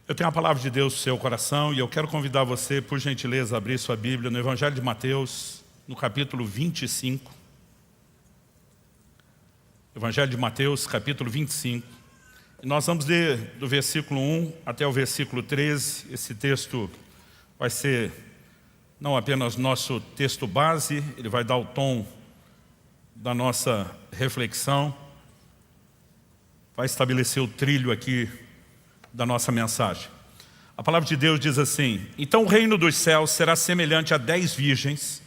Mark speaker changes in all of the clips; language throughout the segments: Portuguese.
Speaker 1: Eu tenho a palavra de Deus no seu coração e eu quero convidar você, por gentileza, a abrir sua Bíblia no Evangelho de Mateus, no capítulo 25. Evangelho de Mateus, capítulo 25. E nós vamos ler do versículo 1 até o versículo 13. Esse texto vai ser não apenas nosso texto base, ele vai dar o tom da nossa reflexão, vai estabelecer o trilho aqui da nossa mensagem. A palavra de Deus diz assim: então o reino dos céus será semelhante a 10 virgens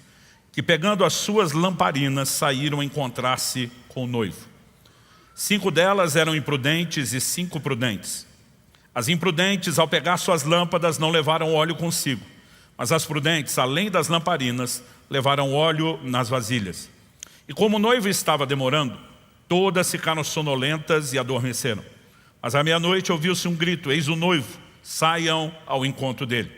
Speaker 1: que, pegando as suas lamparinas, saíram encontrar-se com o noivo. 5 delas eram imprudentes e 5 prudentes. As imprudentes, ao pegar suas lâmpadas, não levaram óleo consigo, mas as prudentes, além das lamparinas, levaram óleo nas vasilhas. E como o noivo estava demorando, todas ficaram sonolentas e adormeceram. Mas à meia-noite ouviu-se um grito: eis o noivo, saiam ao encontro dele.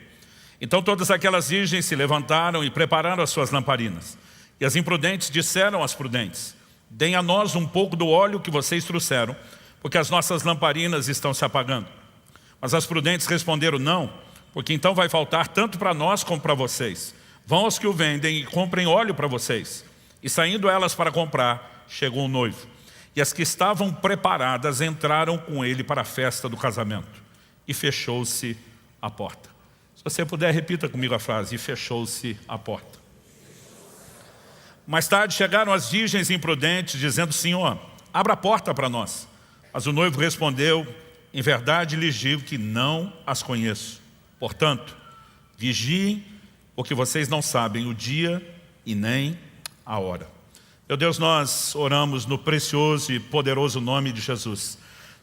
Speaker 1: Então todas aquelas virgens se levantaram e prepararam as suas lamparinas. E as imprudentes disseram às prudentes: deem a nós um pouco do óleo que vocês trouxeram, porque as nossas lamparinas estão se apagando. Mas as prudentes responderam: não, porque então vai faltar tanto para nós como para vocês. Vão aos que o vendem e comprem óleo para vocês. E saindo elas para comprar, chegou o noivo. E as que estavam preparadas entraram com ele para a festa do casamento. E fechou-se a porta. Se você puder, repita comigo a frase: e fechou-se a porta. Mais tarde chegaram as virgens imprudentes, dizendo: Senhor, abra a porta para nós. Mas o noivo respondeu: em verdade lhes digo que não as conheço. Portanto, vigiem, porque vocês não sabem o dia e nem a hora. Meu Deus, nós oramos no precioso e poderoso nome de Jesus,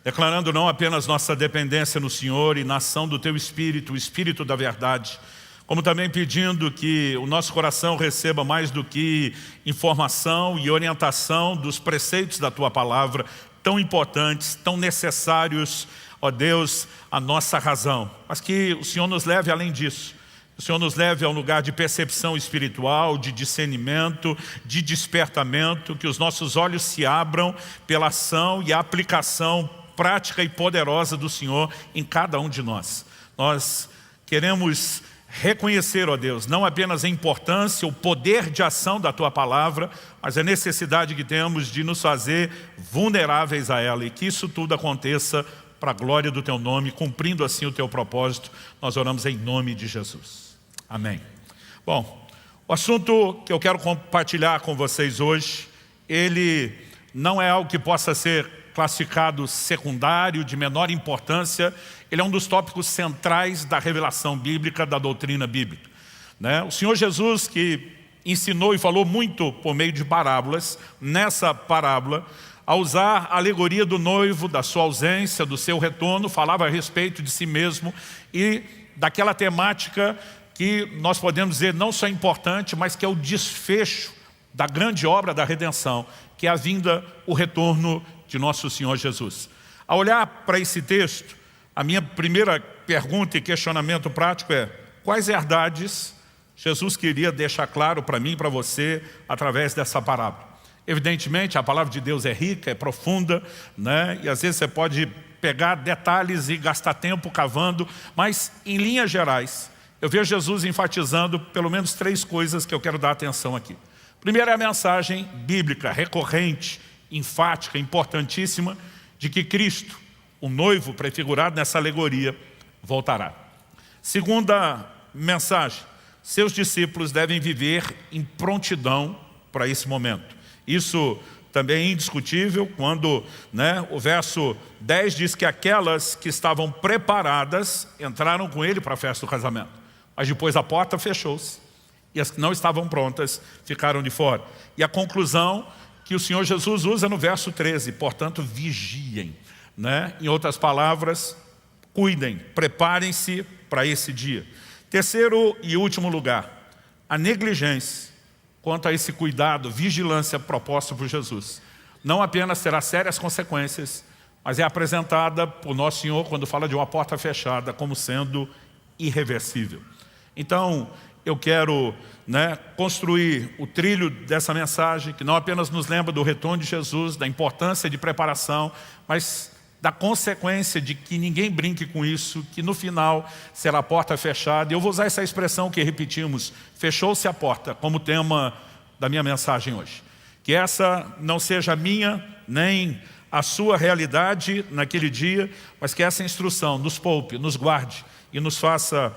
Speaker 1: declarando não apenas nossa dependência no Senhor e na ação do Teu Espírito, o Espírito da verdade, como também pedindo que o nosso coração receba mais do que informação e orientação dos preceitos da Tua Palavra, tão importantes, tão necessários, ó Deus, à nossa razão, mas que o Senhor nos leve além disso. O Senhor nos leve a um lugar de percepção espiritual, de discernimento, de despertamento, que os nossos olhos se abram pela ação e a aplicação prática e poderosa do Senhor em cada um de nós. Nós queremos reconhecer, ó Deus, não apenas a importância, o poder de ação da Tua Palavra, mas a necessidade que temos de nos fazer vulneráveis a ela, e que isso tudo aconteça para a glória do Teu nome, cumprindo assim o Teu propósito. Nós oramos em nome de Jesus. Amém. Bom, o assunto que eu quero compartilhar com vocês hoje, ele não é algo que possa ser classificado secundário, de menor importância. Ele é um dos tópicos centrais da revelação bíblica, da doutrina bíblica, né? O Senhor Jesus, que ensinou e falou muito por meio de parábolas, nessa parábola, a usar a alegoria do noivo, da sua ausência, do seu retorno, falava a respeito de si mesmo e daquela temática que nós podemos dizer não só importante, mas que é o desfecho da grande obra da redenção, que é a vinda, o retorno de nosso Senhor Jesus. Ao olhar para esse texto, a minha primeira pergunta e questionamento prático é: quais verdades Jesus queria deixar claro para mim e para você através dessa parábola? Evidentemente, a palavra de Deus é rica, é profunda, né? E às vezes você pode pegar detalhes e gastar tempo cavando, mas em linhas gerais, eu vejo Jesus enfatizando pelo menos 3 coisas que eu quero dar atenção aqui. Primeiro é a mensagem bíblica, recorrente, enfática, importantíssima, de que Cristo, o noivo prefigurado nessa alegoria, voltará. Segunda mensagem: seus discípulos devem viver em prontidão para esse momento. Isso também é indiscutível quando, o verso 10 diz que aquelas que estavam preparadas entraram com ele para a festa do casamento. Mas depois a porta fechou-se e as que não estavam prontas ficaram de fora. E a conclusão que o Senhor Jesus usa no verso 13, portanto vigiem, Em outras palavras, cuidem, preparem-se para esse dia. Terceiro e último lugar, a negligência quanto a esse cuidado, vigilância proposta por Jesus, não apenas terá sérias consequências, mas é apresentada por nosso Senhor quando fala de uma porta fechada como sendo irreversível. Então, eu quero construir o trilho dessa mensagem, que não apenas nos lembra do retorno de Jesus, da importância de preparação, mas da consequência de que ninguém brinque com isso, que no final será a porta fechada. Eu vou usar essa expressão que repetimos, fechou-se a porta, como tema da minha mensagem hoje. Que essa não seja a minha, nem a sua realidade naquele dia, mas que essa instrução nos poupe, nos guarde e nos faça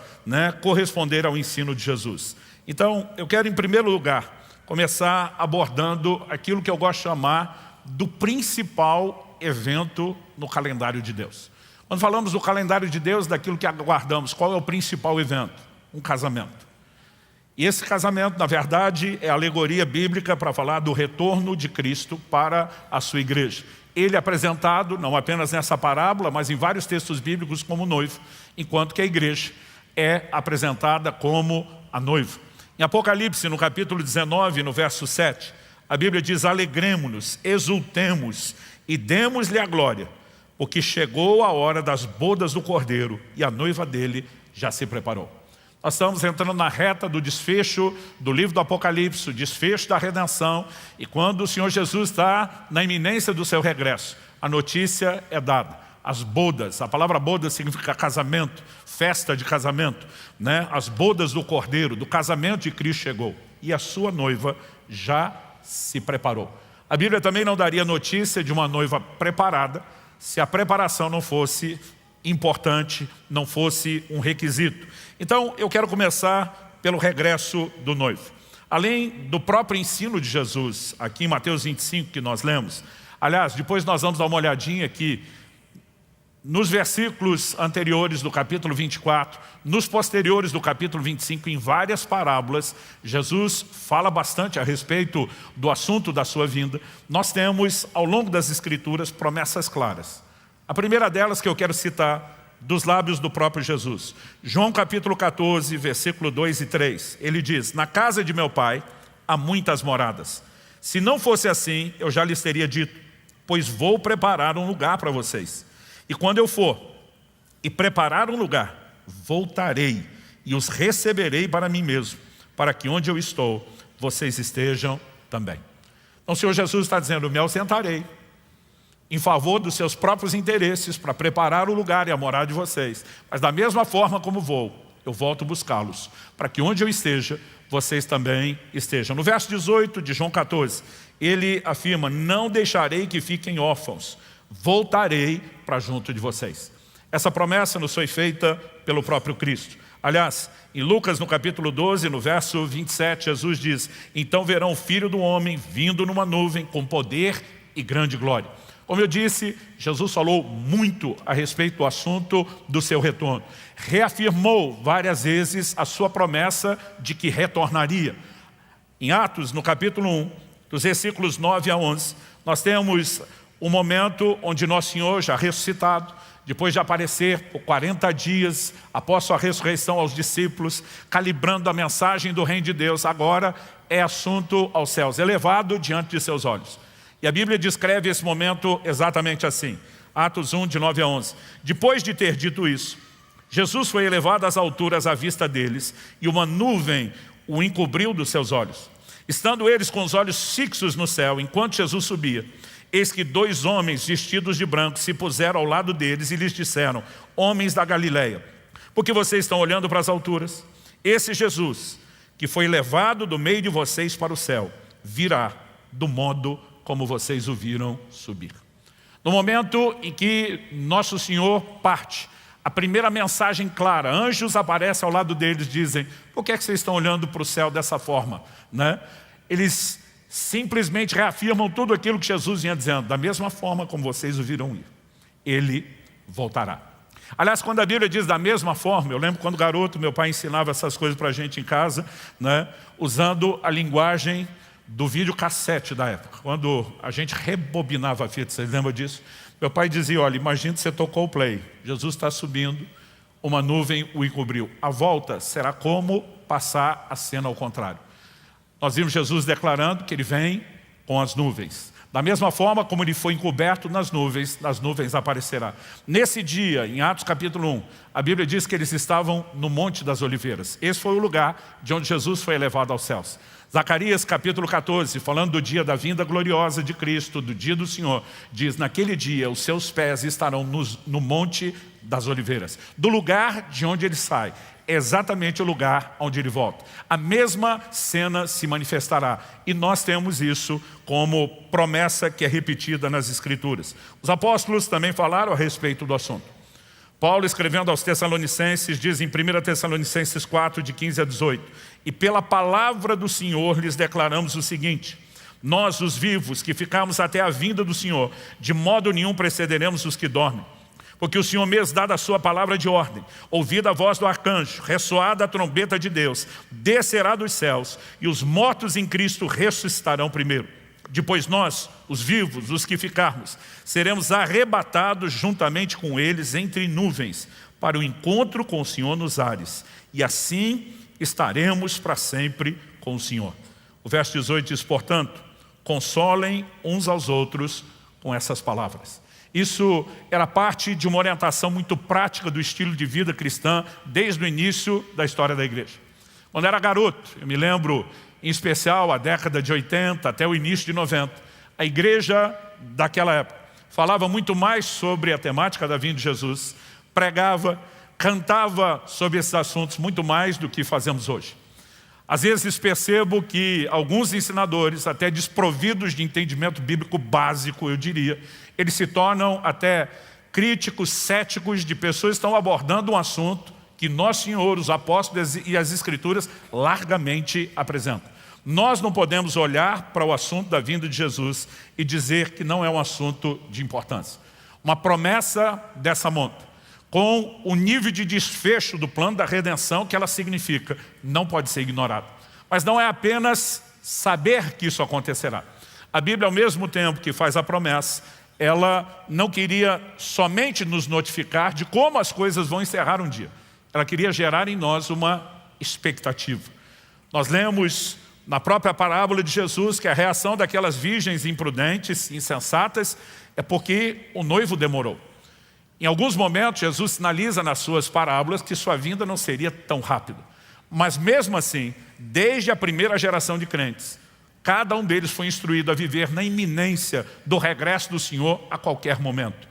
Speaker 1: corresponder ao ensino de Jesus. Então, eu quero em primeiro lugar começar abordando aquilo que eu gosto de chamar do principal evento no calendário de Deus. Quando falamos do calendário de Deus, daquilo que aguardamos, qual é o principal evento? Um casamento. E esse casamento, na verdade, é a alegoria bíblica para falar do retorno de Cristo para a sua igreja. Ele é apresentado, não apenas nessa parábola, mas em vários textos bíblicos como noivo, enquanto que a igreja é apresentada como a noiva. Em Apocalipse, no capítulo 19, no verso 7, a Bíblia diz: alegremo-nos, exultemos e demos-lhe a glória, porque chegou a hora das bodas do Cordeiro e a noiva dele já se preparou. Nós estamos entrando na reta do desfecho do livro do Apocalipse, o desfecho da redenção, e quando o Senhor Jesus está na iminência do seu regresso, a notícia é dada. As bodas, a palavra boda significa casamento, festa de casamento, As bodas do Cordeiro, do casamento de Cristo chegou, e a sua noiva já se preparou. A Bíblia também não daria notícia de uma noiva preparada se a preparação não fosse importante, não fosse um requisito. Então, eu quero começar pelo regresso do noivo. Além do próprio ensino de Jesus, aqui em Mateus 25, que nós lemos, aliás, depois nós vamos dar uma olhadinha aqui, nos versículos anteriores do capítulo 24, nos posteriores do capítulo 25, em várias parábolas, Jesus fala bastante a respeito do assunto da sua vinda. Nós temos, ao longo das Escrituras, promessas claras. A primeira delas que eu quero citar, dos lábios do próprio Jesus. João capítulo 14, versículo 2 e 3. Ele diz: na casa de meu pai há muitas moradas. Se não fosse assim, eu já lhes teria dito, pois vou preparar um lugar para vocês. E quando eu for e preparar um lugar, voltarei e os receberei para mim mesmo, para que onde eu estou, vocês estejam também. Então o Senhor Jesus está dizendo: me ausentarei em favor dos seus próprios interesses, para preparar o lugar e a morada de vocês. Mas da mesma forma como vou, eu volto buscá-los, para que onde eu esteja, vocês também estejam. No verso 18 de João 14, ele afirma: não deixarei que fiquem órfãos, voltarei para junto de vocês. Essa promessa nos foi feita pelo próprio Cristo. Aliás, em Lucas, no capítulo 12, no verso 27, Jesus diz: então verão o Filho do Homem vindo numa nuvem com poder e grande glória. Como eu disse, Jesus falou muito a respeito do assunto do seu retorno. Reafirmou várias vezes a sua promessa de que retornaria. Em Atos, no capítulo 1, dos versículos 9 a 11, nós temos um momento onde Nosso Senhor, já ressuscitado, depois de aparecer por 40 dias, após sua ressurreição aos discípulos, calibrando a mensagem do reino de Deus, agora é assunto aos céus, elevado diante de seus olhos. E a Bíblia descreve esse momento exatamente assim. Atos 1, de 9 a 11. Depois de ter dito isso, Jesus foi elevado às alturas à vista deles, e uma nuvem o encobriu dos seus olhos. Estando eles com os olhos fixos no céu, enquanto Jesus subia, eis que 2 homens vestidos de branco se puseram ao lado deles e lhes disseram: homens da Galileia, por que vocês estão olhando para as alturas? Esse Jesus, que foi levado do meio de vocês para o céu, virá do modo como vocês o viram subir. No momento em que Nosso Senhor parte, a primeira mensagem clara, anjos aparecem ao lado deles, dizem: por que vocês estão olhando para o céu dessa forma? Eles simplesmente reafirmam tudo aquilo que Jesus vinha dizendo: da mesma forma como vocês o viram ir, Ele voltará. Aliás, quando a Bíblia diz da mesma forma, eu lembro quando garoto, meu pai ensinava essas coisas para a gente em casa, usando a linguagem do videocassete da época, quando a gente rebobinava a fita. Vocês lembram disso? Meu pai dizia: olha, imagina que você tocou o play, Jesus está subindo, uma nuvem o encobriu. A volta será como passar a cena ao contrário. Nós vimos Jesus declarando que Ele vem com as nuvens. Da mesma forma como ele foi encoberto nas nuvens aparecerá. Nesse dia, em Atos capítulo 1, a Bíblia diz que eles estavam no Monte das Oliveiras. Esse foi o lugar de onde Jesus foi elevado aos céus. Zacarias capítulo 14, falando do dia da vinda gloriosa de Cristo, do dia do Senhor, diz: naquele dia os seus pés estarão no Monte das Oliveiras. Do lugar de onde ele sai, é exatamente o lugar onde ele volta. A mesma cena se manifestará. E nós temos isso como promessa que é repetida nas Escrituras. Os apóstolos também falaram a respeito do assunto. Paulo, escrevendo aos Tessalonicenses, diz em 1 Tessalonicenses 4, de 15 a 18: e pela palavra do Senhor lhes declaramos o seguinte: nós, os vivos, que ficamos até a vinda do Senhor, de modo nenhum precederemos os que dormem. Porque o Senhor mesmo, dada a sua palavra de ordem, ouvida a voz do arcanjo, ressoada a trombeta de Deus, descerá dos céus, e os mortos em Cristo ressuscitarão primeiro. Depois nós, os vivos, os que ficarmos, seremos arrebatados juntamente com eles entre nuvens, para o encontro com o Senhor nos ares. E assim estaremos para sempre com o Senhor. O verso 18 diz, portanto, consolem uns aos outros com essas palavras. Isso era parte de uma orientação muito prática do estilo de vida cristã desde o início da história da igreja. Quando era garoto, eu me lembro, em especial a década de 80 até o início de 90, a igreja daquela época falava muito mais sobre a temática da vinda de Jesus, pregava, cantava sobre esses assuntos muito mais do que fazemos hoje. Às vezes percebo que alguns ensinadores, até desprovidos de entendimento bíblico básico, eu diria, eles se tornam até críticos, céticos de pessoas que estão abordando um assunto que Nosso Senhor, os apóstolos e as Escrituras largamente apresentam. Nós não podemos olhar para o assunto da vinda de Jesus e dizer que não é um assunto de importância. Uma promessa dessa monta, com o nível de desfecho do plano da redenção que ela significa, não pode ser ignorado. Mas não é apenas saber que isso acontecerá. A Bíblia, ao mesmo tempo que faz a promessa, ela não queria somente nos notificar de como as coisas vão encerrar um dia. Ela queria gerar em nós uma expectativa. Nós lemos na própria parábola de Jesus que a reação daquelas virgens imprudentes, insensatas, é porque o noivo demorou. Em alguns momentos, Jesus sinaliza nas suas parábolas que sua vinda não seria tão rápida. Mas mesmo assim, desde a primeira geração de crentes, cada um deles foi instruído a viver na iminência do regresso do Senhor a qualquer momento.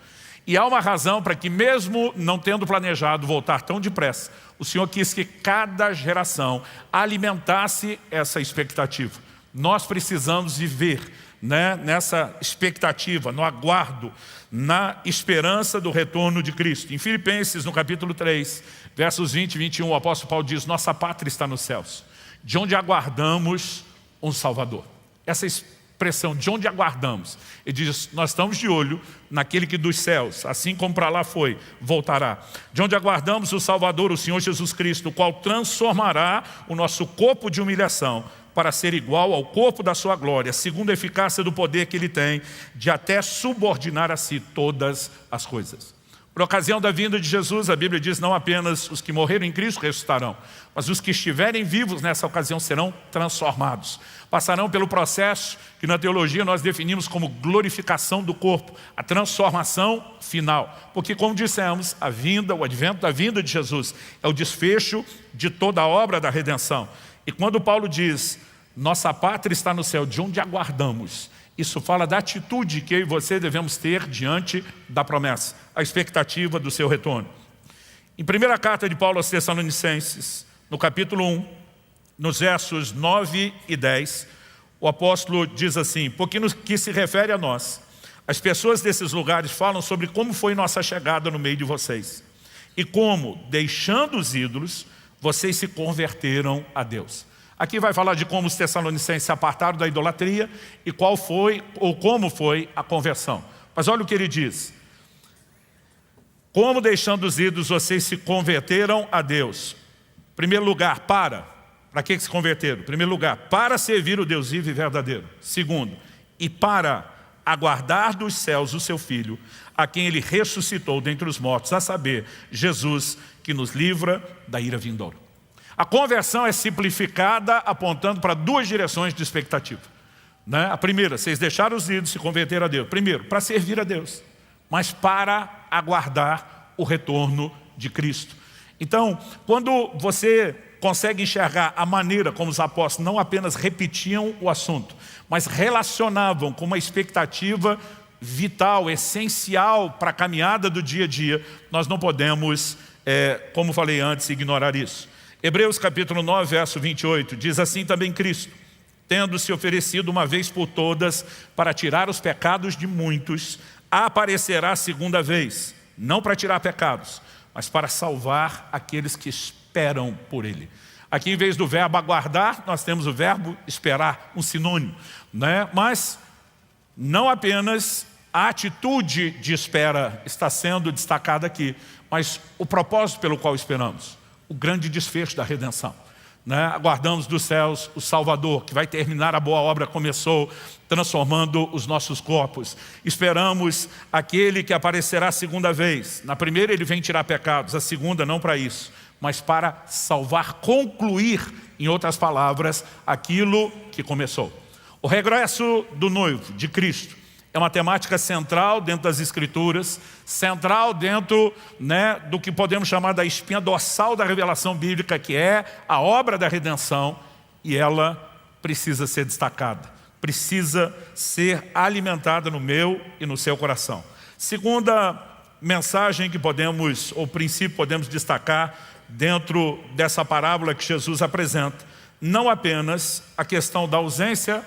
Speaker 1: E há uma razão para que, mesmo não tendo planejado voltar tão depressa, o Senhor quis que cada geração alimentasse essa expectativa. Nós precisamos viver nessa expectativa, no aguardo, na esperança do retorno de Cristo. Em Filipenses, no capítulo 3, versos 20 e 21, o apóstolo Paulo diz, nossa pátria está nos céus, de onde aguardamos um Salvador. Essa expressão, de onde aguardamos, ele diz, nós estamos de olho naquele que dos céus, assim como para lá foi, voltará. De onde aguardamos o Salvador, o Senhor Jesus Cristo, o qual transformará o nosso corpo de humilhação para ser igual ao corpo da sua glória, segundo a eficácia do poder que ele tem, de até subordinar a si todas as coisas. Por ocasião da vinda de Jesus, a Bíblia diz, não apenas os que morreram em Cristo ressuscitarão, mas os que estiverem vivos nessa ocasião serão transformados. Passarão pelo processo que na teologia nós definimos como glorificação do corpo, a transformação final. Porque, como dissemos, a vinda, o advento da vinda de Jesus é o desfecho de toda a obra da redenção. E quando Paulo diz, nossa pátria está no céu, de onde aguardamos, isso fala da atitude que eu e você devemos ter diante da promessa, a expectativa do seu retorno. Em primeira carta de Paulo aos Tessalonicenses, no capítulo 1, nos versos 9 e 10, o apóstolo diz assim, porque no que se refere a nós, as pessoas desses lugares falam sobre como foi nossa chegada no meio de vocês e como, deixando os ídolos, vocês se converteram a Deus. Aqui vai falar de como os tessalonicenses se apartaram da idolatria e qual foi ou como foi a conversão. Mas olha o que ele diz. Como deixando os ídolos vocês se converteram a Deus? Em primeiro lugar, para que se converteram? Em primeiro lugar, para servir o Deus vivo e verdadeiro. Segundo, e para aguardar dos céus o seu Filho, a quem ele ressuscitou dentre os mortos, a saber, Jesus, que nos livra da ira vindoura. A conversão é simplificada apontando para duas direções de expectativa. né? A primeira, vocês deixaram os ídolos, se converteram a Deus. Primeiro, para servir a Deus, mas para aguardar o retorno de Cristo. Então, quando você consegue enxergar a maneira como os apóstolos não apenas repetiam o assunto, mas relacionavam com uma expectativa vital, essencial para a caminhada do dia a dia, nós não podemos, como falei antes, ignorar isso. Hebreus capítulo 9, verso 28, diz assim também Cristo: tendo se oferecido uma vez por todas para tirar os pecados de muitos, aparecerá a segunda vez, não para tirar pecados, mas para salvar aqueles que esperam por Ele. Aqui, em vez do verbo aguardar, nós temos o verbo esperar, um sinônimo, né? Mas não apenas a atitude de espera está sendo destacada aqui, mas o propósito pelo qual esperamos, o grande desfecho da redenção, né? Aguardamos dos céus o Salvador, que vai terminar a boa obra que começou, transformando os nossos corpos. Esperamos aquele que aparecerá a segunda vez. Na primeira ele vem tirar pecados, a segunda não para isso, mas para salvar, concluir, em outras palavras, aquilo que começou. O regresso do noivo, de Cristo, é uma temática central dentro das Escrituras, central dentro, né, do que podemos chamar da espinha dorsal da revelação bíblica, que é a obra da redenção, e ela precisa ser destacada, precisa ser alimentada no meu e no seu coração. Segunda mensagem que podemos, ou princípio podemos destacar dentro dessa parábola que Jesus apresenta, não apenas a questão da ausência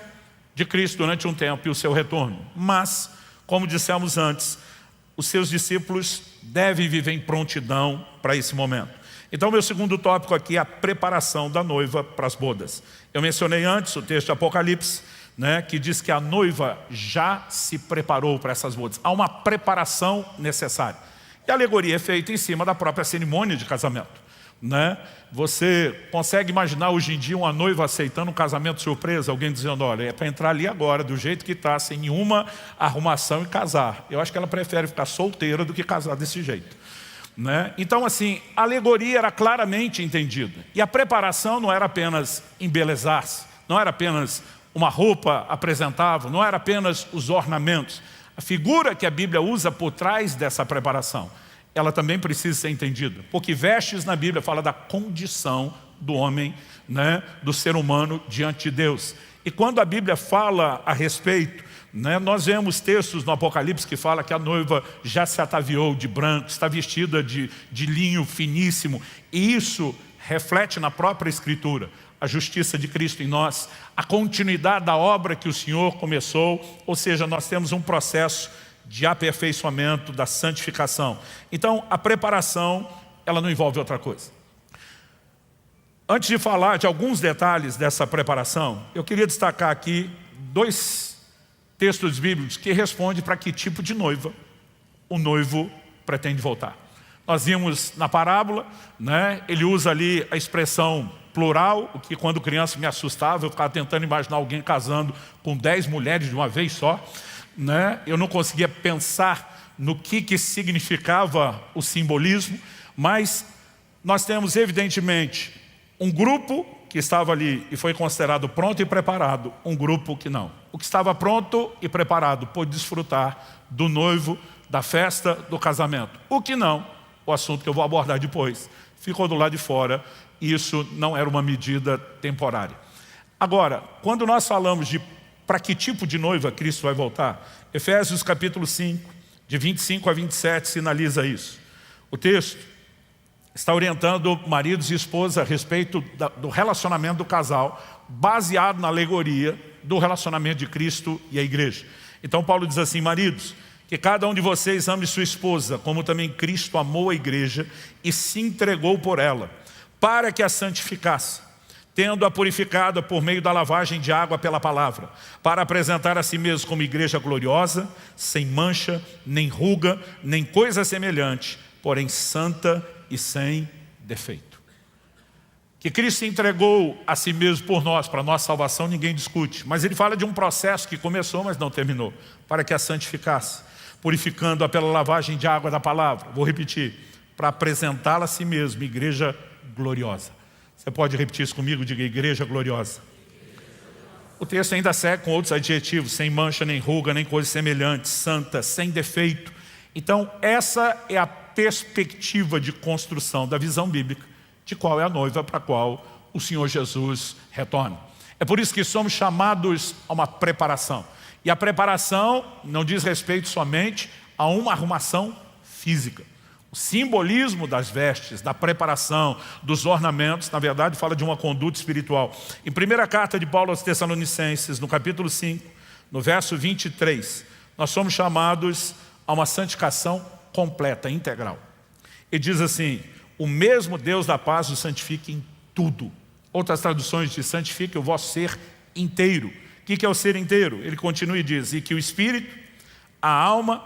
Speaker 1: de Cristo durante um tempo e o seu retorno, mas, como dissemos antes, os seus discípulos devem viver em prontidão para esse momento. Então, meu segundo tópico aqui é a preparação da noiva para as bodas. Eu mencionei antes o texto de Apocalipse, né, que diz que a noiva já se preparou para essas bodas. Há uma preparação necessária. E a alegoria é feita em cima da própria cerimônia de casamento, né? Você consegue imaginar hoje em dia uma noiva aceitando um casamento surpresa, alguém dizendo: olha, é para entrar ali agora, do jeito que está, sem nenhuma arrumação e casar. Eu acho que ela prefere ficar solteira do que casar desse jeito, né? Então, assim, a alegoria era claramente entendida. E a preparação não era apenas embelezar-se, não era apenas uma roupa apresentável, não era apenas os ornamentos. A figura que a Bíblia usa por trás dessa preparação, ela também precisa ser entendida, porque vestes na Bíblia fala da condição do homem, né, do ser humano diante de Deus. E quando a Bíblia fala a respeito, né, nós vemos textos no Apocalipse que fala que a noiva já se ataviou de branco, está vestida de linho finíssimo, e isso reflete na própria Escritura a justiça de Cristo em nós, a continuidade da obra que o Senhor começou, ou seja, nós temos um processo de aperfeiçoamento, da santificação. Então, a preparação, ela não envolve outra coisa. Antes de falar de alguns detalhes dessa preparação, eu queria destacar aqui 2 textos bíblicos que respondem para que tipo de noiva o noivo pretende voltar. Nós vimos na parábola, né, ele usa ali a expressão plural, o que quando criança me assustava, eu ficava tentando imaginar alguém casando com 10 mulheres de uma vez só, né? Eu não conseguia pensar no que significava o simbolismo, mas nós temos evidentemente um grupo que estava ali e foi considerado pronto e preparado, um grupo que não. O que estava pronto e preparado pôde desfrutar do noivo, da festa, do casamento. O que não, o assunto que eu vou abordar depois, ficou do lado de fora, e isso não era uma medida temporária. Agora, quando nós falamos de para que tipo de noiva Cristo vai voltar, Efésios capítulo 5, de 25 a 27, sinaliza isso. O texto está orientando maridos e esposas a respeito do relacionamento do casal, baseado na alegoria do relacionamento de Cristo e a igreja. Então Paulo diz assim: maridos, que cada um de vocês ame sua esposa, como também Cristo amou a igreja e se entregou por ela, para que a santificasse, tendo-a purificado por meio da lavagem de água pela palavra, para apresentar a si mesmo como igreja gloriosa, sem mancha, nem ruga, nem coisa semelhante, porém santa e sem defeito. Que Cristo se entregou a si mesmo por nós, para a nossa salvação, ninguém discute. Mas ele fala de um processo que começou, mas não terminou, para que a santificasse, purificando-a pela lavagem de água da palavra. Vou repetir: para apresentá-la a si mesmo, igreja gloriosa. Você pode repetir isso comigo? Diga: igreja gloriosa. o texto ainda segue com outros adjetivos: sem mancha, nem ruga, nem coisa semelhante, santa, sem defeito. Então, essa é a perspectiva de construção da visão bíblica de qual é a noiva para a qual o Senhor Jesus retorna. É por isso que somos chamados a uma preparação. E a preparação não diz respeito somente a uma arrumação física. O simbolismo das vestes, da preparação, dos ornamentos, na verdade fala de uma conduta espiritual. Em primeira carta de Paulo aos Tessalonicenses, no capítulo 5, no verso 23, nós somos chamados a uma santificação completa, integral. Ele diz assim: o mesmo Deus da paz o santifique em tudo. Outras traduções dizem: santifique o vosso ser inteiro. O que é o ser inteiro? Ele continua e diz: e que o espírito, a alma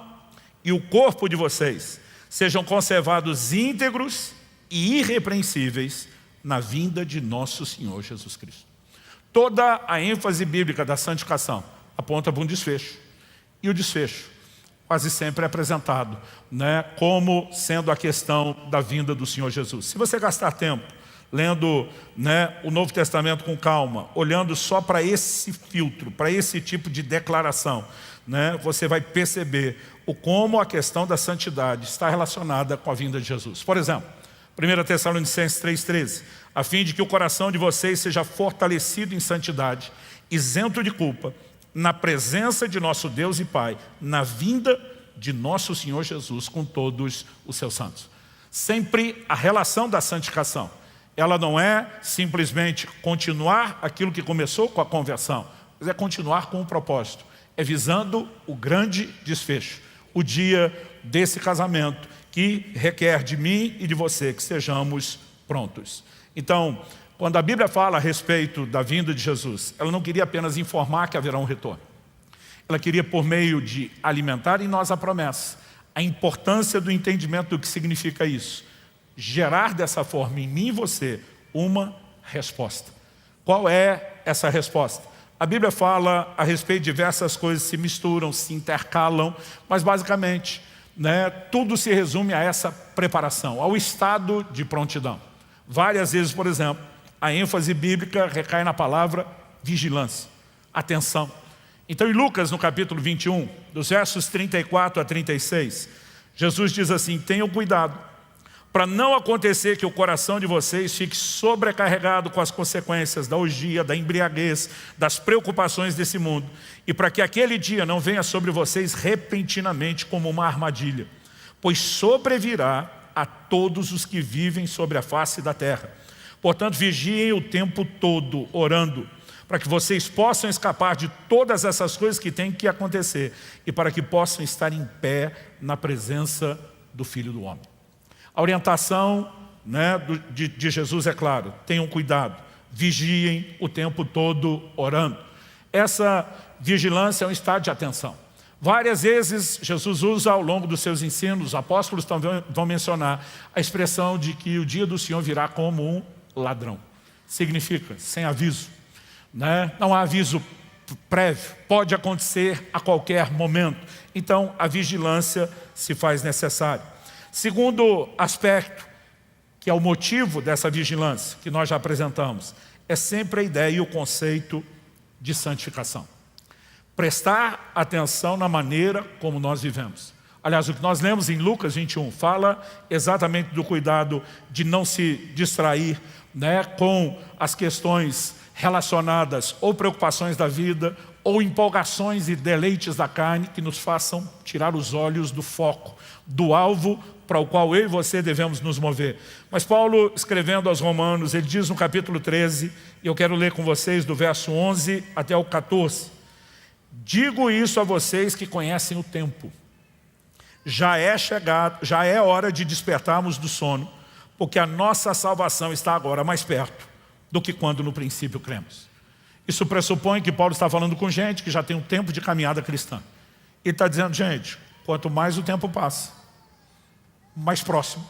Speaker 1: e o corpo de vocês sejam conservados íntegros e irrepreensíveis na vinda de nosso Senhor Jesus Cristo. Toda a ênfase bíblica da santificação aponta para um desfecho. E o desfecho quase sempre é apresentado, como sendo a questão da vinda do Senhor Jesus. Se você gastar tempo lendo o Novo Testamento com calma, olhando só para esse filtro, para esse tipo de declaração, você vai perceber como a questão da santidade está relacionada com a vinda de Jesus. Por exemplo, 1 Tessalonicenses 3,13, a fim de que o coração de vocês seja fortalecido em santidade, isento de culpa, na presença de nosso Deus e Pai, na vinda de nosso Senhor Jesus com todos os seus santos. Sempre a relação da santificação, ela não é simplesmente continuar aquilo que começou com a conversão, mas é continuar com um propósito, é visando o grande desfecho, o dia desse casamento que requer de mim e de você que sejamos prontos. Então, quando a Bíblia fala a respeito da vinda de Jesus, ela não queria apenas informar que haverá um retorno. Ela queria, por meio de alimentar em nós a promessa, a importância do entendimento do que significa isso, gerar dessa forma em mim e você uma resposta. Qual é essa resposta? A Bíblia fala a respeito de diversas coisas, se misturam, se intercalam, mas basicamente, tudo se resume a essa preparação, ao estado de prontidão. Várias vezes, por exemplo, a ênfase bíblica recai na palavra vigilância, atenção. Então, em Lucas, no capítulo 21, dos versos 34 a 36, Jesus diz assim: tenham cuidado, para não acontecer que o coração de vocês fique sobrecarregado com as consequências da orgia, da embriaguez, das preocupações desse mundo, e para que aquele dia não venha sobre vocês repentinamente como uma armadilha, pois sobrevirá a todos os que vivem sobre a face da terra. Portanto, vigiem o tempo todo, orando, para que vocês possam escapar de todas essas coisas que têm que acontecer e para que possam estar em pé na presença do Filho do Homem. A orientação de Jesus é claro: tenham cuidado, vigiem o tempo todo orando. Essa vigilância é um estado de atenção. Várias vezes Jesus usa ao longo dos seus ensinos, os apóstolos também vão mencionar a expressão de que o dia do Senhor virá como um ladrão. Significa sem aviso, não há aviso prévio, pode acontecer a qualquer momento. Então a vigilância se faz necessária. Segundo aspecto, que é o motivo dessa vigilância que nós já apresentamos, é sempre a ideia e o conceito de santificação. Prestar atenção na maneira como nós vivemos. Aliás, o que nós lemos em Lucas 21 fala exatamente do cuidado de não se distrair com as questões relacionadas ou preocupações da vida ou empolgações e deleites da carne que nos façam tirar os olhos do foco, do alvo para o qual eu e você devemos nos mover. Mas Paulo, escrevendo aos Romanos, ele diz no capítulo 13, e eu quero ler com vocês do verso 11 até o 14. Digo isso a vocês que conhecem o tempo. Já é hora de despertarmos do sono, porque a nossa salvação está agora mais perto do que quando no princípio cremos. Isso pressupõe que Paulo está falando com gente que já tem um tempo de caminhada cristã. Ele está dizendo: gente, quanto mais o tempo passa, mais próximo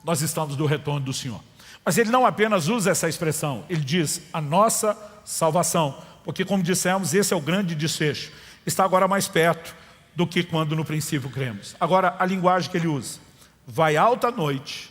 Speaker 1: nós estamos do retorno do Senhor. Mas ele não apenas usa essa expressão, ele diz a nossa salvação, porque como dissemos, esse é o grande desfecho. Está agora mais perto do que quando no princípio cremos. Agora, a linguagem que ele usa: vai alta a noite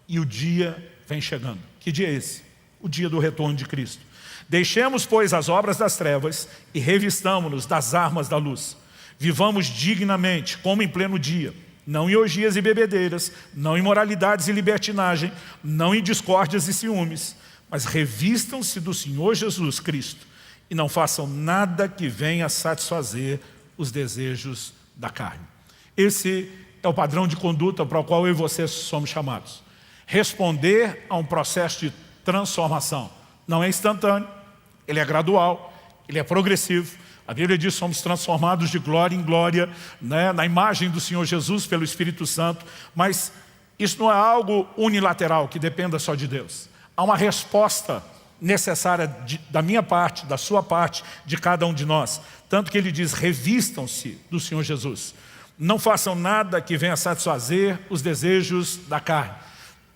Speaker 1: e o dia vem chegando. Que dia é esse? o dia do retorno de Cristo. Deixemos, pois, as obras das trevas e revistamo-nos das armas da luz. Vivamos dignamente, como em pleno dia, não em orgias e bebedeiras, não em moralidades e libertinagem, não em discórdias e ciúmes, mas revistam-se do Senhor Jesus Cristo e não façam nada que venha satisfazer os desejos da carne. Esse é o padrão de conduta para o qual eu e você somos chamados. Responder a um processo de transformação. Não é instantâneo, ele é gradual, ele é progressivo. A Bíblia diz que somos transformados de glória em glória, né, na imagem do Senhor Jesus pelo Espírito Santo, mas isso não é algo unilateral que dependa só de Deus. Há uma resposta necessária da minha parte, da sua parte, de cada um de nós. Tanto que ele diz, revistam-se do Senhor Jesus. Não façam nada que venha satisfazer os desejos da carne.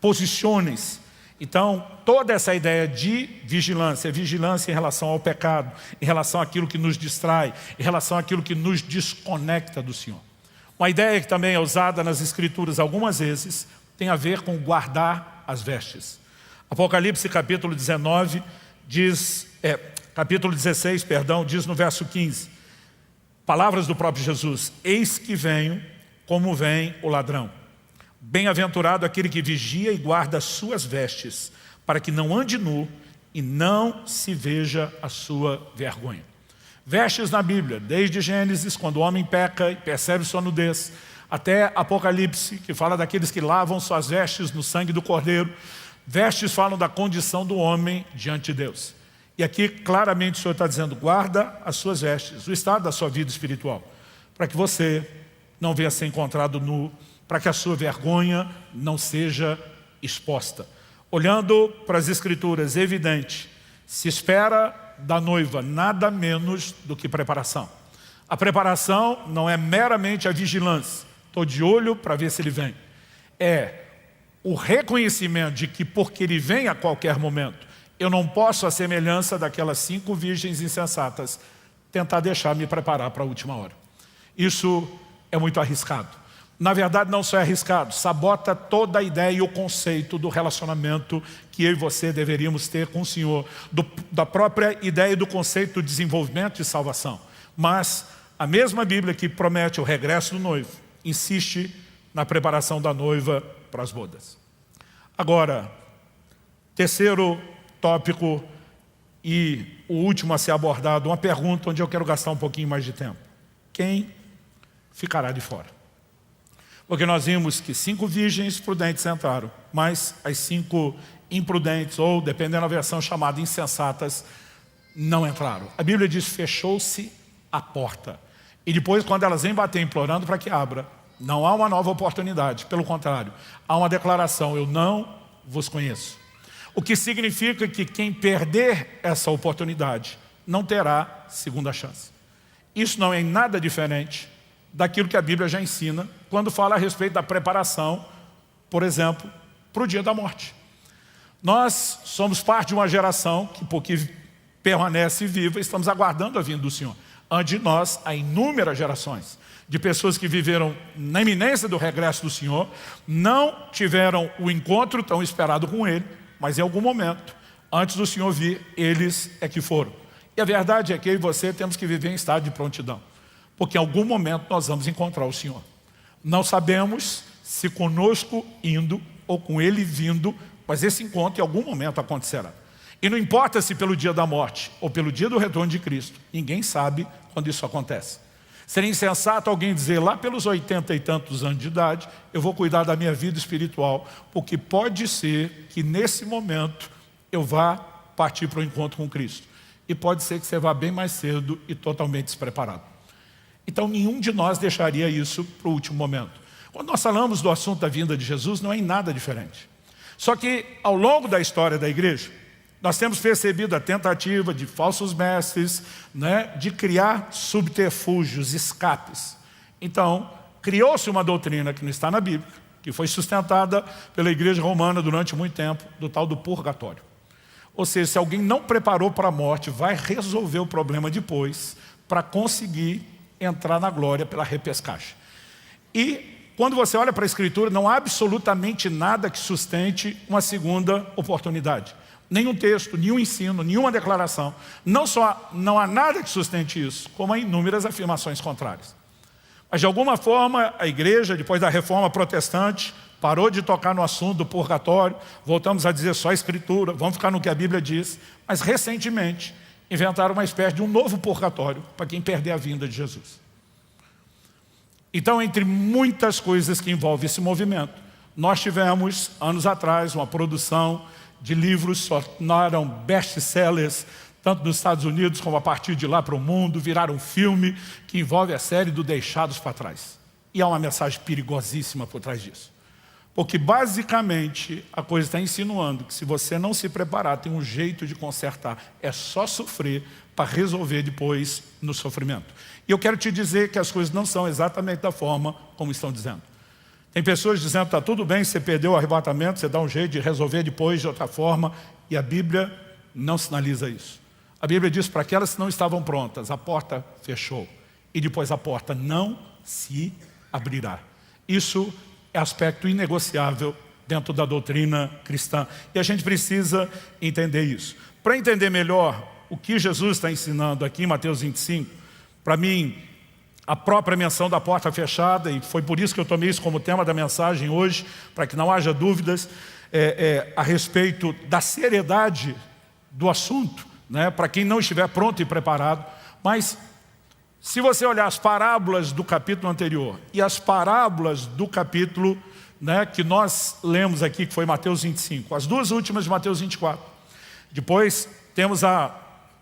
Speaker 1: Posicionem-se. Então, toda essa ideia de vigilância em relação ao pecado, em relação àquilo que nos distrai, em relação àquilo que nos desconecta do Senhor. Uma ideia que também é usada nas Escrituras algumas vezes, tem a ver com guardar as vestes. Apocalipse capítulo 19, capítulo 16, diz no verso 15, palavras do próprio Jesus, eis que venho como vem o ladrão. Bem-aventurado aquele que vigia e guarda as suas vestes, para que não ande nu e não se veja a sua vergonha. Vestes na Bíblia, desde Gênesis, quando o homem peca e percebe sua nudez, até Apocalipse, que fala daqueles que lavam suas vestes no sangue do Cordeiro. Vestes falam da condição do homem diante de Deus. E aqui claramente o Senhor está dizendo, guarda as suas vestes, o estado da sua vida espiritual, para que você não venha ser encontrado nu, para que a sua vergonha não seja exposta. Olhando para as Escrituras, é evidente, se espera da noiva nada menos do que preparação. A preparação não é meramente a vigilância, estou de olho para ver se ele vem. É o reconhecimento de que porque ele vem a qualquer momento, eu não posso, à semelhança daquelas 5 virgens insensatas, tentar deixar me preparar para a última hora. Isso é muito arriscado. Na verdade, não só é arriscado, sabota toda a ideia e o conceito do relacionamento que eu e você deveríamos ter com o Senhor, da própria ideia do conceito de desenvolvimento e salvação. Mas a mesma Bíblia que promete o regresso do noivo, insiste na preparação da noiva para as bodas. Agora, terceiro tópico e o último a ser abordado, uma pergunta onde eu quero gastar um pouquinho mais de tempo. Quem ficará de fora? Porque nós vimos que 5 virgens prudentes entraram, mas as 5 imprudentes, ou dependendo da versão chamada insensatas, não entraram. A Bíblia diz, fechou-se a porta. E depois, quando elas vêm bater implorando para que abra, não há uma nova oportunidade. Pelo contrário, há uma declaração, eu não vos conheço. O que significa que quem perder essa oportunidade não terá segunda chance. Isso não é em nada diferente daquilo que a Bíblia já ensina quando fala a respeito da preparação, por exemplo, para o dia da morte. Nós somos parte de uma geração que, porque permanece viva, estamos aguardando a vinda do Senhor. Antes de nós, há inúmeras gerações de pessoas que viveram na iminência do regresso do Senhor, não tiveram o encontro tão esperado com Ele, mas em algum momento, antes do Senhor vir, eles é que foram. E a verdade é que eu e você temos que viver em estado de prontidão, porque em algum momento nós vamos encontrar o Senhor. Não sabemos se conosco indo ou com Ele vindo, mas esse encontro em algum momento acontecerá. E não importa se pelo dia da morte ou pelo dia do retorno de Cristo, ninguém sabe quando isso acontece. Seria insensato alguém dizer, lá pelos 80 e tantos anos de idade, eu vou cuidar da minha vida espiritual, porque pode ser que nesse momento eu vá partir para o encontro com Cristo. E pode ser que você vá bem mais cedo e totalmente despreparado. Então nenhum de nós deixaria isso para o último momento. Quando nós falamos do assunto da vinda de Jesus, não é em nada diferente. Só que ao longo da história da igreja, nós temos percebido a tentativa de falsos mestres, né, de criar subterfúgios, escapes. Então, criou-se uma doutrina que não está na Bíblia, que foi sustentada pela igreja romana durante muito tempo, do tal do purgatório. Ou seja, se alguém não preparou para a morte, vai resolver o problema depois, para conseguir entrar na glória pela repescagem. E quando você olha para a Escritura, não há absolutamente nada que sustente uma segunda oportunidade. nenhum texto, nenhum ensino, nenhuma declaração. Não só não há nada que sustente isso, como há inúmeras afirmações contrárias. Mas de alguma forma a igreja, depois da reforma protestante, parou de tocar no assunto do purgatório, voltamos a dizer só a escritura, vamos ficar no que a Bíblia diz. Mas recentemente inventaram uma espécie de um novo purgatório para quem perder a vinda de Jesus. Então, entre muitas coisas que envolvem esse movimento, nós tivemos, anos atrás, uma produção de livros que se tornaram best-sellers, tanto nos Estados Unidos como a partir de lá para o mundo, viraram um filme que envolve a série do Deixados para Trás. E há uma mensagem perigosíssima por trás disso. Porque basicamente a coisa está insinuando que se você não se preparar, tem um jeito de consertar. É só sofrer para resolver depois no sofrimento. E eu quero te dizer que as coisas não são exatamente da forma como estão dizendo. Tem pessoas dizendo que está tudo bem, você perdeu o arrebatamento, você dá um jeito de resolver depois de outra forma. E a Bíblia não sinaliza isso. A Bíblia diz para aquelas que não estavam prontas, a porta fechou. E depois a porta não se abrirá. Isso é aspecto inegociável dentro da doutrina cristã. E a gente precisa entender isso. Para entender melhor o que Jesus está ensinando aqui em Mateus 25, para mim, a própria menção da porta fechada, e foi por isso que eu tomei isso como tema da mensagem hoje, para que não haja dúvidas a respeito da seriedade do assunto, né, para quem não estiver pronto e preparado. Mas se você olhar as parábolas do capítulo anterior e as parábolas do capítulo, né, que nós lemos aqui, que foi Mateus 25, as duas últimas de Mateus 24. Depois temos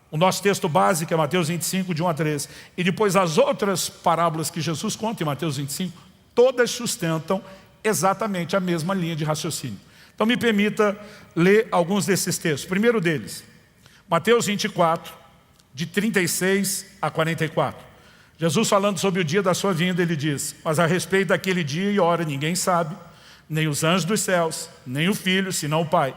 Speaker 1: o nosso texto básico, é Mateus 25, de 1 a 13. E depois as outras parábolas que Jesus conta em Mateus 25, todas sustentam exatamente a mesma linha de raciocínio. Então me permita ler alguns desses textos. O primeiro deles, Mateus 24, de 36 a 44. Jesus falando sobre o dia da sua vinda, ele diz: mas a respeito daquele dia e hora ninguém sabe, nem os anjos dos céus, nem o Filho, senão o Pai.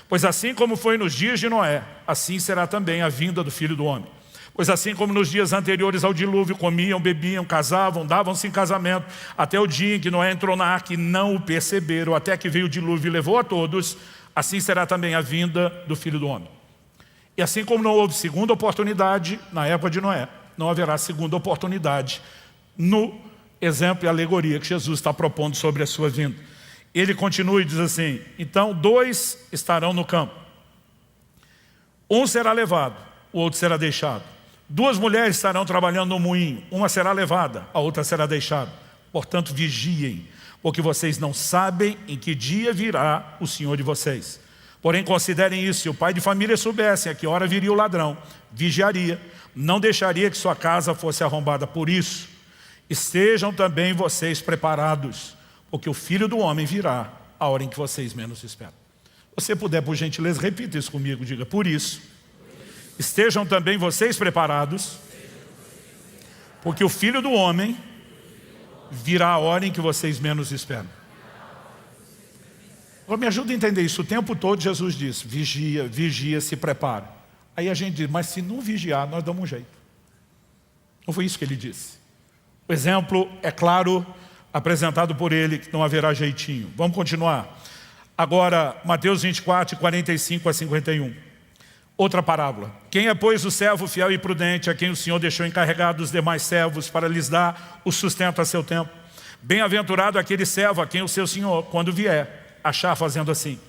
Speaker 1: Pois assim como foi nos dias de Noé, assim será também a vinda do Filho do Homem. Pois assim como nos dias anteriores ao dilúvio, comiam, bebiam, casavam, davam-se em casamento, até o dia em que Noé entrou na arca e não o perceberam, até que veio o dilúvio e levou a todos, assim será também a vinda do Filho do Homem. E assim como não houve segunda oportunidade na época de Noé, não haverá segunda oportunidade no exemplo e alegoria que Jesus está propondo sobre a sua vinda. Ele continua e diz assim: então 2 estarão no campo, um será levado, o outro será deixado. 2 mulheres estarão trabalhando no moinho, uma será levada, a outra será deixada. Portanto vigiem, porque vocês não sabem em que dia virá o Senhor de vocês. Porém considerem isso: se o pai de família soubesse a que hora viria o ladrão, vigiaria, não deixaria que sua casa fosse arrombada. Por isso, estejam também vocês preparados, porque o Filho do Homem virá a hora em que vocês menos esperam. Se você puder, por gentileza, repita isso comigo, diga: por isso, estejam também vocês preparados, porque o Filho do Homem virá a hora em que vocês menos esperam. Agora me ajuda a entender isso. O tempo todo Jesus diz: vigia, vigia, se prepara. Aí a gente diz: mas se não vigiar, nós damos um jeito. Não foi isso que ele disse. O exemplo é claro, apresentado por ele, que não haverá jeitinho. Vamos continuar. Agora, Mateus 24, 45 a 51. Outra parábola. Quem é, pois, o servo fiel e prudente, a quem o Senhor deixou encarregado os demais servos para lhes dar o sustento a seu tempo? Bem-aventurado aquele servo a quem o seu Senhor, quando vier, achar fazendo assim.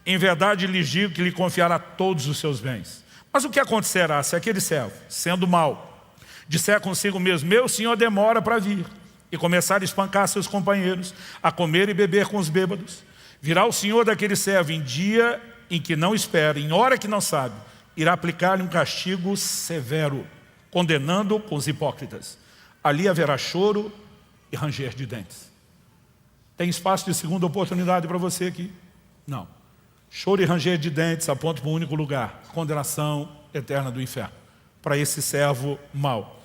Speaker 1: Em verdade lhes digo que lhe confiará todos os seus bens. Mas o que acontecerá se aquele servo, sendo mau, disser consigo mesmo: meu Senhor demora para vir, e começar a espancar seus companheiros, a comer e beber com os bêbados? Virá o Senhor daquele servo em dia em que não espera, em hora que não sabe, irá aplicar-lhe um castigo severo, condenando-o com os hipócritas. Ali haverá choro e ranger de dentes. Tem espaço de segunda oportunidade para você aqui? Não. Choro e ranger de dentes apontam para um único lugar: condenação eterna do inferno, para esse servo mau.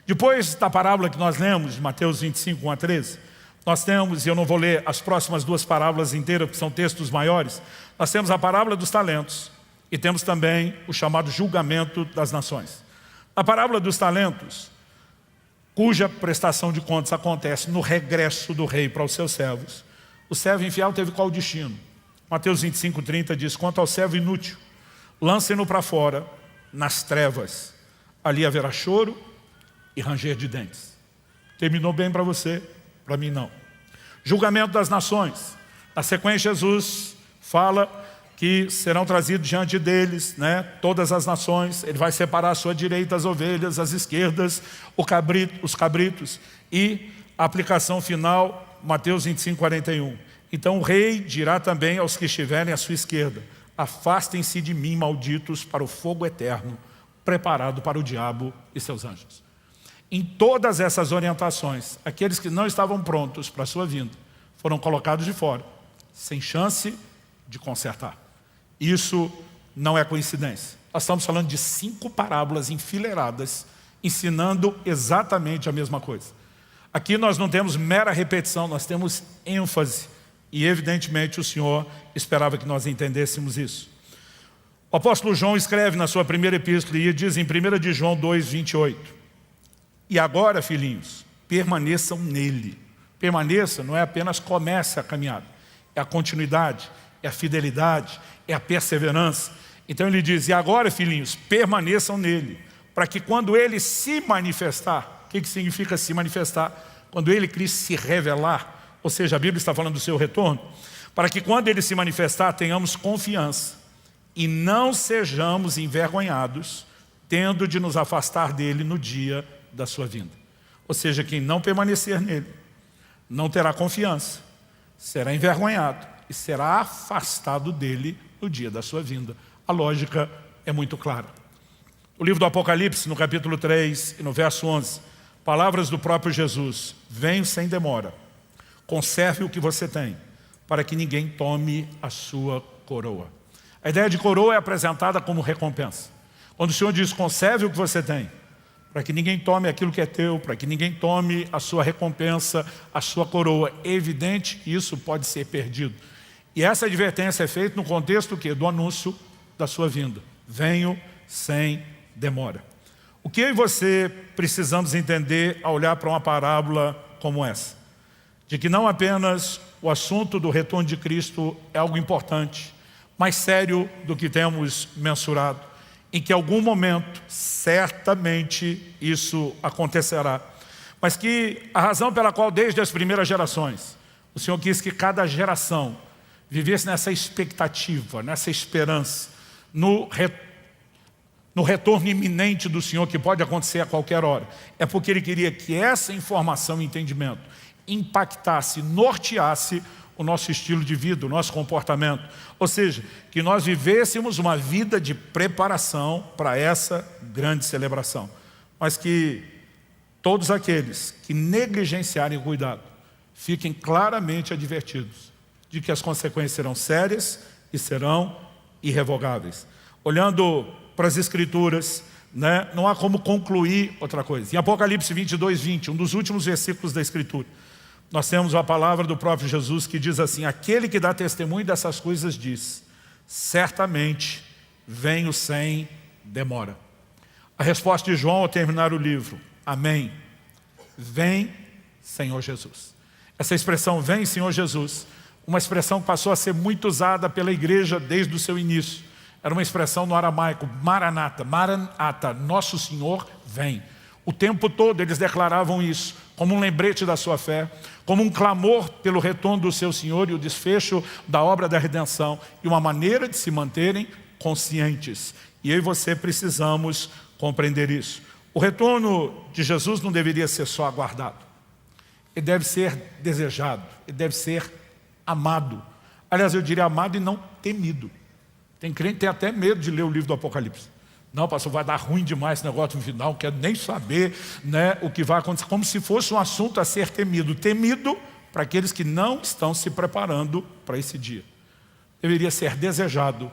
Speaker 1: Depois da parábola que nós lemos, de Mateus 25, 1 a 13, nós temos, e eu não vou ler as próximas 2 parábolas inteiras, porque são textos maiores, nós temos a parábola dos talentos e temos também o chamado julgamento das nações. A parábola dos talentos, cuja prestação de contas acontece no regresso do rei para os seus servos. O servo infiel teve qual destino? Mateus 25, 30 diz: quanto ao servo inútil, lancem-no para fora, nas trevas. Ali haverá choro e ranger de dentes. Terminou bem para você? Para mim não. Julgamento das nações. Na sequência, Jesus fala que serão trazidos diante deles, todas as nações. Ele vai separar à sua direita as ovelhas, as esquerdas, os cabritos. E a aplicação final, Mateus 25, 41. Então o rei dirá também aos que estiverem à sua esquerda: afastem-se de mim, malditos, para o fogo eterno, preparado para o diabo e seus anjos. Em todas essas orientações, aqueles que não estavam prontos para a sua vinda foram colocados de fora, sem chance de consertar. Isso não é coincidência. Nós estamos falando de 5 parábolas enfileiradas, ensinando exatamente a mesma coisa. Aqui nós não temos mera repetição, nós temos ênfase. E evidentemente o Senhor esperava que nós entendêssemos isso. O apóstolo João escreve na sua primeira epístola e diz em 1 de João 2, 28. E agora, filhinhos, permaneçam nele. Permaneça não é apenas comece a caminhada. É a continuidade, é a fidelidade, é a perseverança. Então ele diz, e agora, filhinhos, permaneçam nele. Para que quando ele se manifestar, o que significa se manifestar? Quando ele, Cristo, se revelar, ou seja, a Bíblia está falando do seu retorno, para que quando ele se manifestar, tenhamos confiança e não sejamos envergonhados, tendo de nos afastar dele no dia da sua vinda. Ou seja, quem não permanecer nele, não terá confiança, será envergonhado e será afastado dele no dia da sua vinda. A lógica é muito clara. O livro do Apocalipse, no capítulo 3 e no verso 11, palavras do próprio Jesus: venho sem demora, conserve o que você tem, para que ninguém tome a sua coroa. A ideia de coroa é apresentada como recompensa. Quando o Senhor diz, conserve o que você tem, para que ninguém tome aquilo que é teu, para que ninguém tome a sua recompensa, a sua coroa. É evidente que isso pode ser perdido. E essa advertência é feita no contexto do anúncio da sua vinda. Venho sem demora. O que eu e você precisamos entender ao olhar para uma parábola como essa? De que não apenas o assunto do retorno de Cristo é algo importante, mais sério do que temos mensurado, em que em algum momento, certamente, isso acontecerá. Mas que a razão pela qual desde as primeiras gerações, o Senhor quis que cada geração vivesse nessa expectativa, nessa esperança, no retorno iminente do Senhor, que pode acontecer a qualquer hora. É porque Ele queria que essa informação e entendimento impactasse, norteasse o nosso estilo de vida, o nosso comportamento. Ou seja, que nós vivêssemos uma vida de preparação para essa grande celebração. Mas que todos aqueles que negligenciarem o cuidado fiquem claramente advertidos de que as consequências serão sérias e serão irrevogáveis. Olhando para as Escrituras, não há como concluir outra coisa. Em Apocalipse 22, 20, um dos últimos versículos da Escritura, nós temos a palavra do próprio Jesus que diz assim: aquele que dá testemunho dessas coisas diz, certamente venho sem demora. A resposta de João ao terminar o livro: amém. Vem, Senhor Jesus. Essa expressão, vem, Senhor Jesus, uma expressão que passou a ser muito usada pela igreja desde o seu início. Era uma expressão no aramaico, maranata, maranata, nosso Senhor vem. O tempo todo eles declaravam isso, como um lembrete da sua fé, como um clamor pelo retorno do seu Senhor e o desfecho da obra da redenção, e uma maneira de se manterem conscientes. E eu e você precisamos compreender isso. O retorno de Jesus não deveria ser só aguardado. Ele deve ser desejado, ele deve ser amado. Aliás, eu diria amado e não temido. Tem crente que tem até medo de ler o livro do Apocalipse. Não, pastor, vai dar ruim demais esse negócio no final, não quero nem saber o que vai acontecer. Como se fosse um assunto a ser temido. Temido para aqueles que não estão se preparando para esse dia. Deveria ser desejado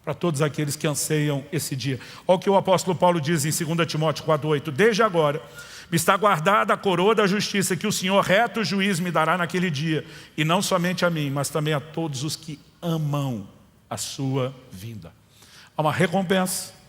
Speaker 1: para todos aqueles que anseiam esse dia. Olha o que o apóstolo Paulo diz em 2 Timóteo 4,8. Desde agora me está guardada a coroa da justiça que o Senhor reto juiz me dará naquele dia. E não somente a mim, mas também a todos os que amam a sua vinda. Há uma recompensa.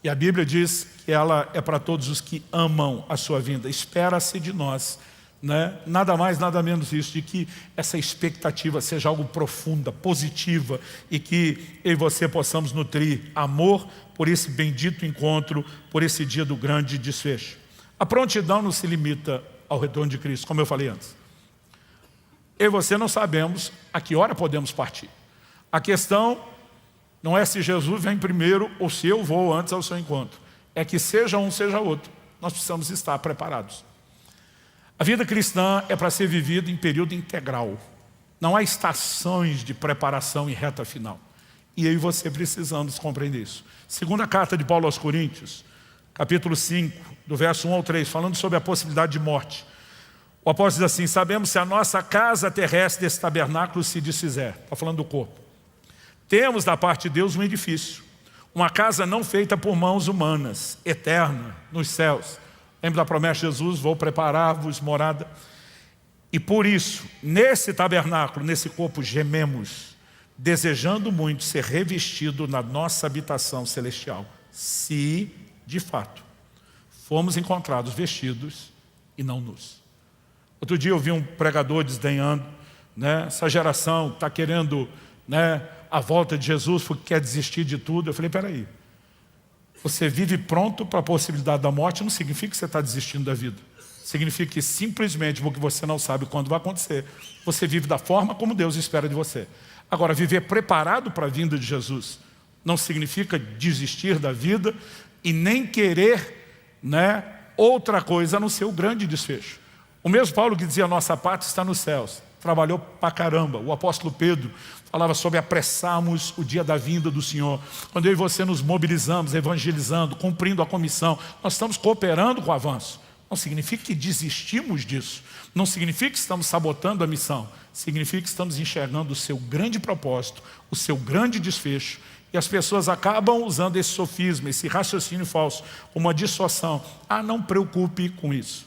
Speaker 1: E a Bíblia diz que ela é para todos os que amam a sua vinda. Espera-se de nós né? Nada mais, nada menos isso, de que essa expectativa seja algo profunda, positiva, e que eu e você possamos nutrir amor por esse bendito encontro, por esse dia do grande desfecho. A prontidão não se limita ao retorno de Cristo, como eu falei antes. Eu e você não sabemos a que hora podemos partir. A questão não é se Jesus vem primeiro ou se eu vou antes ao seu encontro. É que seja um, seja outro, nós precisamos estar preparados. A vida cristã é para ser vivida em período integral. Não há estações de preparação em reta final. E eu e você precisamos compreender isso. Segunda carta de Paulo aos Coríntios, capítulo 5, do verso 1 ao 3, falando sobre a possibilidade de morte. O apóstolo diz assim: sabemos se a nossa casa terrestre desse tabernáculo se desfizer. Está falando do corpo. Temos da parte de Deus um edifício, uma casa não feita por mãos humanas, eterna, nos céus. Lembra da promessa de Jesus: vou preparar-vos morada. E por isso, nesse tabernáculo, nesse corpo, gememos, desejando muito ser revestido na nossa habitação celestial, se, de fato, fomos encontrados vestidos e não nus. Outro dia eu vi um pregador desdenhando, né? Essa geração está querendo, né, a volta de Jesus porque quer desistir de tudo. Eu falei: peraí, você vive pronto para a possibilidade da morte, não significa que você está desistindo da vida. Significa que simplesmente porque você não sabe quando vai acontecer, você vive da forma como Deus espera de você. Agora, viver preparado para a vinda de Jesus não significa desistir da vida e nem querer, né, outra coisa a não ser o grande desfecho. O mesmo Paulo que dizia: nossa pátria está nos céus, trabalhou pra caramba. O apóstolo Pedro falava sobre apressarmos o dia da vinda do Senhor. Quando eu e você nos mobilizamos, evangelizando, cumprindo a comissão, nós estamos cooperando com o avanço. Não significa que desistimos disso. Não significa que estamos sabotando a missão. Significa que estamos enxergando o seu grande propósito, o seu grande desfecho. E as pessoas acabam usando esse sofisma, esse raciocínio falso, como uma dissuasão. Ah, não preocupe com isso.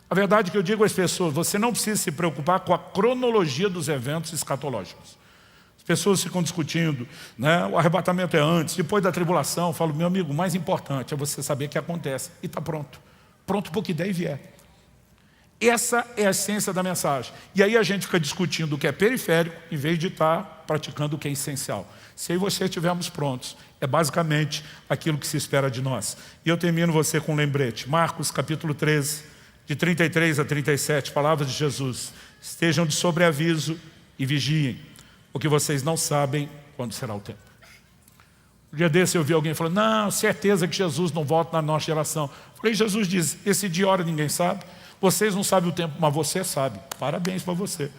Speaker 1: A verdade é que eu digo às pessoas: você não precisa se preocupar com a cronologia dos eventos escatológicos. As pessoas ficam discutindo, né? O arrebatamento é antes, depois da tribulação. Eu falo: meu amigo, o mais importante é você saber que acontece e está pronto. Pronto para o que der e vier. Essa é a essência da mensagem. E aí a gente fica discutindo o que é periférico, em vez de estar praticando o que é essencial. Se eu e você estivermos prontos, é basicamente aquilo que se espera de nós. E eu termino você com um lembrete. Marcos capítulo 13, de 33 a 37, palavras de Jesus: estejam de sobreaviso e vigiem, porque vocês não sabem quando será o tempo. Um dia desse eu vi alguém falando: não, certeza que Jesus não volta na nossa geração. Falei: Jesus diz: esse dia e hora ninguém sabe. Vocês não sabem o tempo, mas você sabe. Parabéns para você.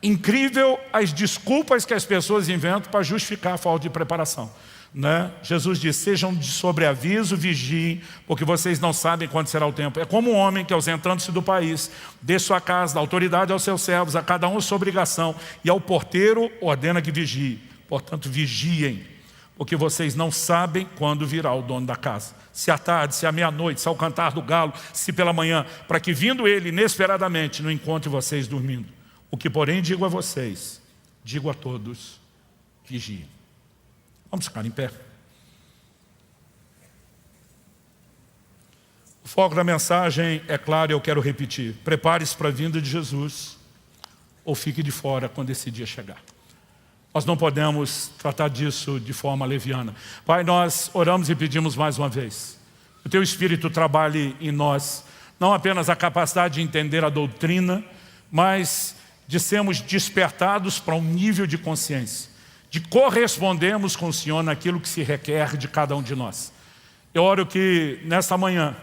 Speaker 1: Incrível as desculpas que as pessoas inventam para justificar a falta de preparação, né? Jesus diz: sejam de sobreaviso, vigiem, porque vocês não sabem quando será o tempo. É como um homem que, ausentando-se do país, de sua casa, da autoridade aos seus servos, a cada um a sua obrigação, e ao porteiro ordena que vigie. Portanto, vigiem, porque vocês não sabem quando virá o dono da casa. Se à tarde, se à meia-noite, se ao cantar do galo, se pela manhã, para que vindo ele inesperadamente não encontre vocês dormindo. O que porém digo a vocês, digo a todos: vigiem. Vamos ficar em pé. O foco da mensagem é claro e eu quero repetir: prepare-se para a vinda de Jesus ou fique de fora quando esse dia chegar. Nós não podemos tratar disso de forma leviana. Pai, nós oramos e pedimos mais uma vez: o Teu Espírito trabalhe em nós, não apenas a capacidade de entender a doutrina, mas de sermos despertados para um nível de consciência, de correspondermos com o Senhor naquilo que se requer de cada um de nós. Eu oro que nesta manhã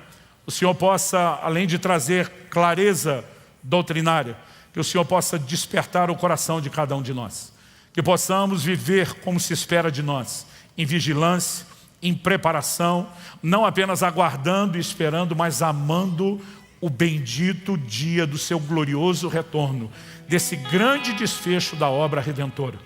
Speaker 1: o Senhor possa, além de trazer clareza doutrinária, que o Senhor possa despertar o coração de cada um de nós. Que possamos viver como se espera de nós, em vigilância, em preparação, não apenas aguardando e esperando, mas amando o bendito dia do seu glorioso retorno, desse grande desfecho da obra redentora.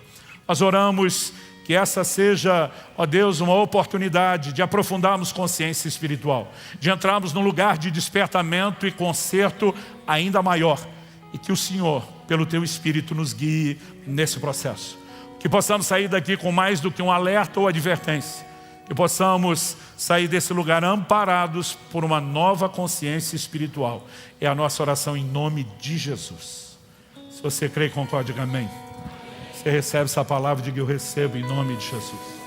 Speaker 1: Nós oramos que essa seja, ó Deus, uma oportunidade de aprofundarmos consciência espiritual, de entrarmos num lugar de despertamento e conserto ainda maior, e que o Senhor, pelo Teu Espírito, nos guie nesse processo. Que possamos sair daqui com mais do que um alerta ou advertência, e possamos sair desse lugar amparados por uma nova consciência espiritual. É a nossa oração em nome de Jesus. Se você crê, concorde, diga amém. Você recebe essa palavra, diga eu recebo em nome de Jesus.